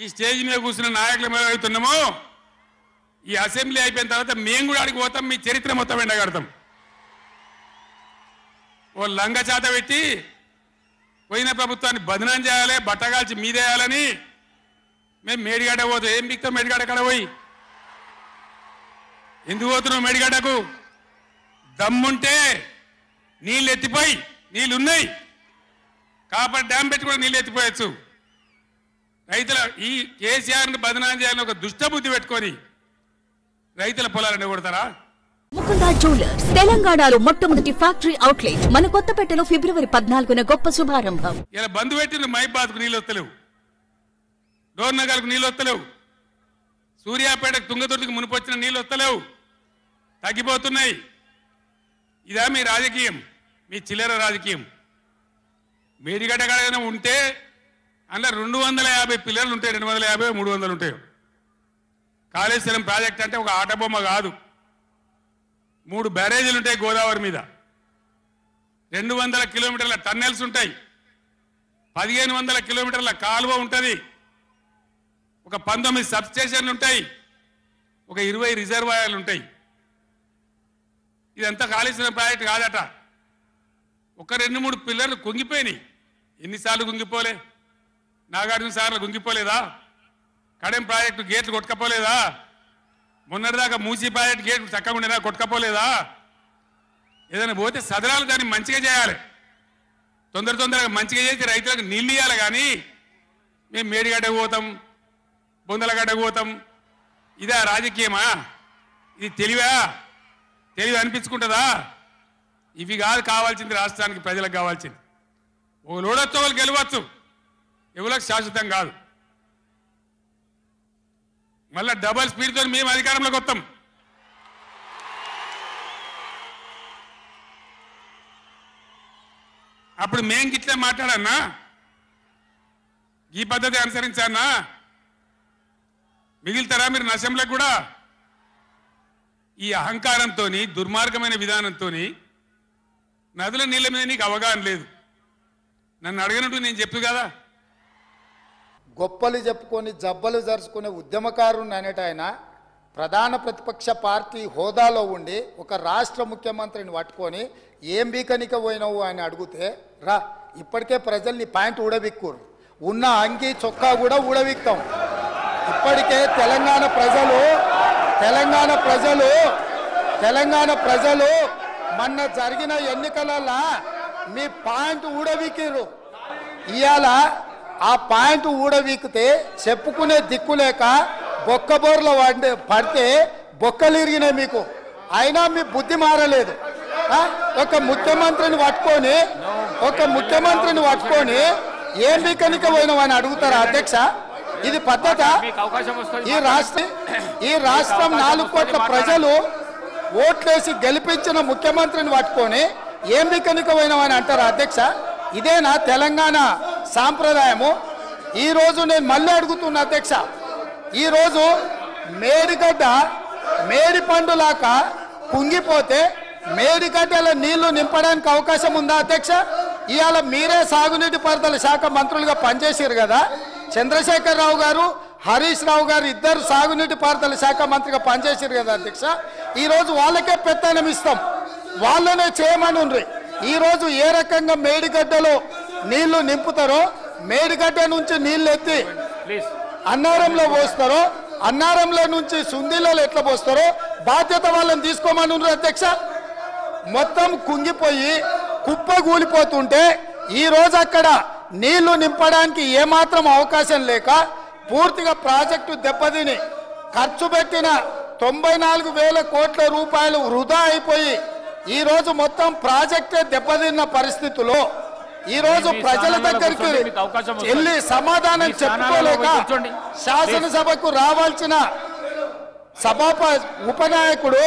ఈ స్టేజ్ మీద కూర్చున్న నాయకులు ఏమవుతున్నామో ఈ అసెంబ్లీ అయిపోయిన తర్వాత మేము కూడా అడిగి పోతాం, మీ చరిత్ర మొత్తం ఎండగడతాం. ఓ లంగ చేత పెట్టి పోయిన ప్రభుత్వాన్ని బదనాం చేయాలి, బట్టగాల్చి మీదేయాలని మేము మేడిగడ్డ పోతాం. ఏం బిక్తాం మేడిగడ్డ కాడ పోయి? ఎందుకు పోతున్నావు మేడిగడ్డకు? దమ్ముంటే నీళ్ళు ఎత్తిపోయి, నీళ్ళు ఉన్నాయి కాబట్టి డ్యామ్ పెట్టి కూడా నీళ్ళు ఎత్తిపోయచ్చు. రైతుల ఈ కేసీఆర్ని బదనాం చేయాలని ఒక దుష్టబుద్ధి పెట్టుకొని రైతుల పొలాలను కొడతారా? ముకుందా జ్యువెలర్స్ తెలంగాణలో మొట్టమొదటి ఫ్యాక్టరీ అవుట్లెట్ మన కొత్తపేటలో ఫిబ్రవరి 14న గొప్ప శుభారంభం. ఇలా బంధు పెట్టిన మైబాద్కు నీళ్ళు వస్తలేవు, డోర్నగర్కు నీళ్ళు వస్తలేవు, సూర్యాపేటకు తుంగతుర్తికి మునిపొచ్చిన నీళ్ళు వస్తలేవు, తగ్గిపోతున్నాయి. ఇదా మీ రాజకీయం? మీ చిల్లర రాజకీయం. మేడిగడ్డ కాడైనా ఉంటే అందులో 250 పిల్లర్లు ఉంటాయి, 250 300 ఉంటాయి. కాళేశ్వరం ప్రాజెక్ట్ అంటే ఒక ఆట బొమ్మ కాదు. 3 బ్యారేజీలు ఉంటాయి గోదావరి మీద, 200 కిలోమీటర్ల టన్నెల్స్ ఉంటాయి, 1500 కిలోమీటర్ల కాలువ ఉంటుంది, ఒక 19 సబ్స్టేషన్లు ఉంటాయి, ఒక 20 రిజర్వాయర్లు ఉంటాయి. ఇదంతా కాళేశ్వరం ప్రాజెక్ట్ కాదట. ఒక 2-3 పిల్లర్లు కుంగిపోయినాయి. ఎన్నిసార్లు కుంగిపోలే? నాగార్జున సార్లు కుంగిపోలేదా? కడెం ప్రాజెక్టు గేట్లు కొట్టుకపోలేదా? మొన్నటిదాకా మూసీ ప్రాజెక్టు గేట్లు చక్కగా ఉండేదా? కొట్టుకపోలేదా? ఏదైనా పోతే సదరాలు దాన్ని మంచిగా చేయాలి, తొందరగా మంచిగా చేసి రైతులకు నీళ్ళు ఇవ్వాలి. కానీ మేము మేడిగడ్డకు పోతాం, బొందలగడ్డకు పోతాం, ఇదా రాజకీయమా? ఇది తెలివా? తెలివి అనిపించుకుంటుందా? ఇవి కాదు కావాల్సింది, రాష్ట్రానికి ప్రజలకు కావాల్సింది. ఒక లోడొచ్చు, వాళ్ళు గెలవచ్చు, ఎవరికి శాశ్వతం కాదు. మళ్ళా డబల్ స్పీడ్తో మేము అధికారంలోకి వస్తాం. అప్పుడు మేం గిట్లే మాట్లాడన్నా, ఈ పద్ధతి అనుసరించానా? మిగిలితారా మీరు నశంలకు కూడా? ఈ అహంకారంతో, దుర్మార్గమైన విధానంతో నదుల నీళ్ళ మీద నీకు అవగాహన లేదు. నన్ను అడగనట్టు నేను చెప్పు కదా. గొప్పలు చెప్పుకొని జబ్బలు జరుచుకునే ఉద్యమకారుని అనేట ఆయన ప్రధాన ప్రతిపక్ష పార్టీ హోదాలో ఉండి ఒక రాష్ట్ర ముఖ్యమంత్రిని పట్టుకొని ఏం బీకనిక పోయినావు అని అడిగితే, రా ఇప్పటికే ప్రజల్ని ప్యాంట్ ఊడబిక్కురు, ఉన్న అంగి చొక్కా కూడా ఊడబిక్తాం. ఇప్పటికే తెలంగాణ ప్రజలు మొన్న జరిగిన ఎన్నికలలో మీ పాయింట్ ఊడబిక్కిరు. ఇవాళ ఆ పాయింట్ ఊడబీకితే చెప్పుకునే దిక్కు లేక బొక్కబోర్లో పడితే బొక్కలు ఇరిగినాయి మీకు. అయినా మీ బుద్ధి మారలేదు. ఒక ముఖ్యమంత్రిని పట్టుకొని ఏం బీకనిక పోయినావని అడుగుతారా అధ్యక్ష? ఇది పద్ధత? ఈ రాష్ట్రం 4 కోట్ల ప్రజలు ఓట్లేసి గెలిపించిన ముఖ్యమంత్రిని పట్టుకొని ఏం బీకనిక పోయినావని అంటారా అధ్యక్ష? ఇదేనా తెలంగాణ సాంప్రదాయము? ఈరోజు నేను మళ్ళీ అడుగుతున్నా అధ్యక్ష, ఈరోజు మేడిగడ్డ మేడి పండులాక కుంగిపోతే మేడిగడ్డల నీళ్లు నింపడానికి అవకాశం ఉందా అధ్యక్ష? ఇవాళ మీరే సాగునీటి పారుదల శాఖ మంత్రులుగా పనిచేసారు కదా. చంద్రశేఖరరావు గారు, హరీష్ రావు గారు ఇద్దరు సాగునీటి పారుదల శాఖ మంత్రిగా పనిచేసారు కదా అధ్యక్ష. ఈరోజు వాళ్ళకే పెత్తనం ఇస్తాం, వాళ్ళనే చేయమని ఉండ్రి. ఈరోజు ఏ రకంగా మేడిగడ్డలో నీళ్లు నింపుతారో, మేడిగడ్డ నుంచి నీళ్లు ఎత్తి అన్నారంలో పోస్తారో, అన్నారంలో నుంచి సుందీలలో ఎట్లా పోస్తారో బాధ్యత వాళ్ళని తీసుకోమని ఉండ్రి అధ్యక్ష. మొత్తం కుంగిపోయి కుప్ప కూలిపోతుంటే ఈరోజు అక్కడ నీళ్లు నింపడానికి ఏమాత్రం అవకాశం లేక పూర్తిగా ప్రాజెక్టు దెబ్బతిని ఖర్చు పెట్టిన 94,000 కోట్ల రూపాయలు వృధా అయిపోయి ఈరోజు మొత్తం ప్రాజెక్టే దెబ్బతిన్న పరిస్థితుల్లో ఈరోజు ప్రజల దగ్గరికి వెళ్ళి సమాధానం చెప్పుకోలేక శాసనసభకు రావాల్సిన ఉపనాయకుడు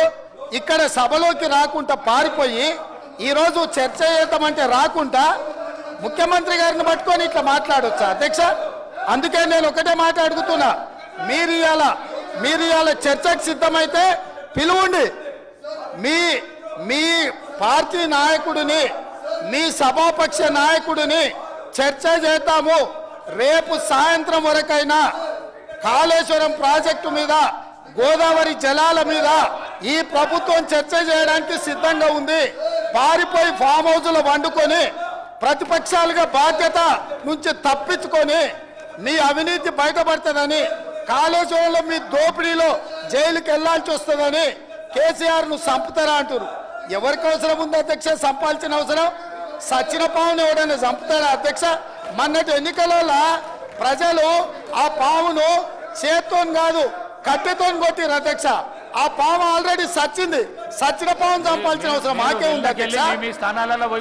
ఇక్కడ సభలోకి రాకుండా పారిపోయి ఈరోజు చర్చ చేద్దామంటే రాకుండా ముఖ్యమంత్రి గారిని పట్టుకొని ఇట్లా మాట్లాడొచ్చా అధ్యక్ష? అందుకే నేను ఒకటే మాట అడుగుతున్నా, మీరు ఇవాళ చర్చకు సిద్ధమైతే పిలువండి. మీ పార్టీ నాయకుడిని, మీ సభాపక్ష నాయకుడిని చర్చ చేద్దాము. రేపు సాయంత్రం వరకైనా కాళేశ్వరం ప్రాజెక్టు మీద, గోదావరి జలాల మీద ఈ ప్రభుత్వం చర్చ చేయడానికి సిద్ధంగా ఉంది. పారిపోయి ఫామ్ హౌస్లో వండుకొని ప్రతిపక్షాలుగా బాధ్యత నుంచి తప్పించుకొని మీ అవినీతి బయటపడుతుందని, కాళేశ్వరంలో మీ దోపిడీలో జైలుకి వెళ్లాల్సి వస్తుందని కేసీఆర్ను చంపుతారా అంటారు. ఎవరికి అవసరం ఉంది అధ్యక్ష చంపాల్సిన అవసరం? సచిన పావును ఎవడైనా చంపుతారా అధ్యక్ష? మొన్నటి ఎన్నికలలో ప్రజలు ఆ పావును చేత్తో కాదు కట్టెతో కొట్టిరు అధ్యక్ష. ఆ పాము ఆల్రెడీ సచ్చింది. సచిన పావును చంపాల్సిన అవసరం మాకే ఉంది అధ్యక్ష.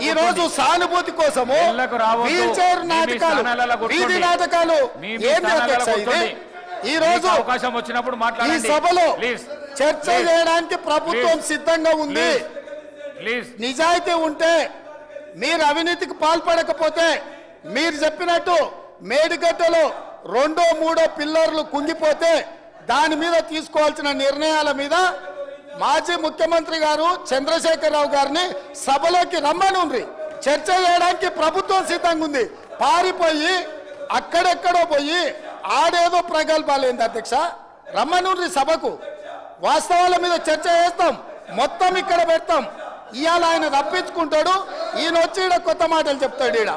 ఈ రోజు సానుభూతి కోసము వీల్ చైర్ నాటకాలు, వీధి నాటకాలు ఏంటి అధ్యక్ష ఇది? ఈ రోజు అవకాశం వచ్చినప్పుడు ఈ సభలో చర్చ చేయడానికి ప్రభుత్వం సిద్ధంగా ఉంది. నిజాయితీ ఉంటే, మీరు అవినీతికి పాల్పడకపోతే, మీరు చెప్పినట్టు మేడిగడ్డలో 2, 3 పిల్లర్లు కుంగిపోతే దాని మీద తీసుకోవాల్సిన నిర్ణయాల మీద మాజీ ముఖ్యమంత్రి గారు చంద్రశేఖరరావు గారిని సభలోకి రమ్మనుండ్రి. చర్చ చేయడానికి ప్రభుత్వం సిద్ధంగా ఉంది. పారిపోయి అక్కడెక్కడో పోయి ఆడేదో ప్రగల్భాలు ఏంది అధ్యక్ష? రమ్మనుండ్రి సభకు. వాస్తవాల మీద చర్చ చేస్తాం, మొత్తం ఇక్కడ పెడతాం. ఇవాళ ఆయన తప్పించుకుంటాడు, ఈయన వచ్చి ఈడ కొత్త మాటలు చెప్తాడు ఈడ.